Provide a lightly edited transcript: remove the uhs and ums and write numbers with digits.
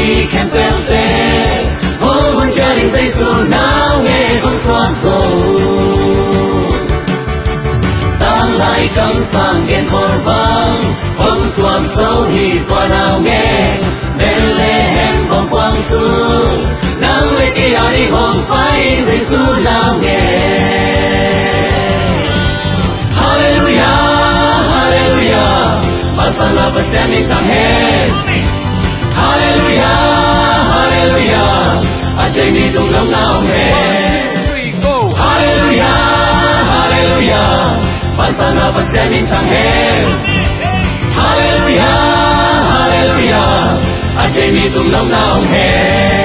đi kèm queo tê hôn hôn kia đình dây su nào nghe con xoan sầu tăng lại cắm sang gen hồn vang hông xoan sâu thì qua nào nghe bên lê hem bóng quang sương nắng lên kia đi hồn phai dây su nào nghe Pasala pasemi tanghe Hallelujah Hallelujah Ajay mi tung long nào nghe Hallelujah Hallelujah Pasala pasemi tanghe Hallelujah Hallelujah Ajay mi tung long nào nghe